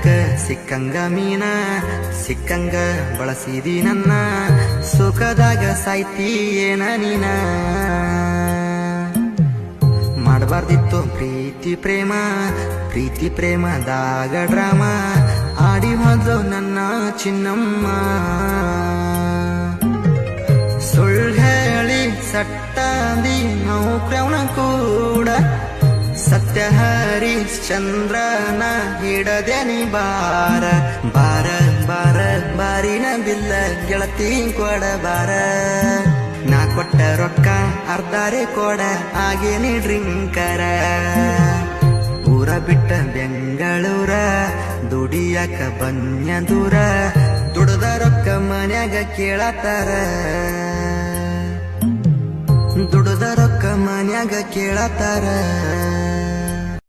ಹಿಡ್ಯಾಕ ಸಿಕ್ಕಂಗ ಮೀನ ಸಿಕ್ಕಂಗ ಬಳಸಿದಿ ನನ್ನ ಸುಖದಾಗ ಸಾಯ್ತಿ ಏನ ನೀನ ಮಾಡಬಾರ್ದಿತ್ತು ಪ್ರೀತಿ ಪ್ರೇಮದಾಗ ಡ್ರಾಮ ಆಡಿ ಹೋದ್ಲು ನನ್ನ ಚಿನ್ನಮ್ಮ ಸುಳ್ಳು ಹೇಳಿ ಸಟ್ಟಾಂದಿ ನಾವು ಕ್ರೌಣ ಕೂಡ ಸತ್ಯ ಹರಿಶ್ಚಂದ್ರನ ಹಿಡದೇನಿ ಬಾರ ಬಾರ ಬಾರ ಬಾರಿನ ಬಿಲ್ಲ ಗೆಳತಿ ಕೊಡ ಬಾರ ನಾ ಕೊಟ್ಟ ರೊಕ್ಕ ಅರ್ಧಾರೆ ಕೊಡ ಆಗೇನಿ ಡ್ರಿಂಕರ ಊರ ಬಿಟ್ಟ ಬೆಂಗಳೂರ ದುಡಿಯಾಕ ಬನ್ಯ ದೂರ ದುಡ್ದ ರೊಕ್ಕ ಮನ್ಯಾಗ ಕೇಳತಾರ ದುಡ್ದ ರೊಕ್ಕ ಮನ್ಯಾಗ ಕೇಳತಾರ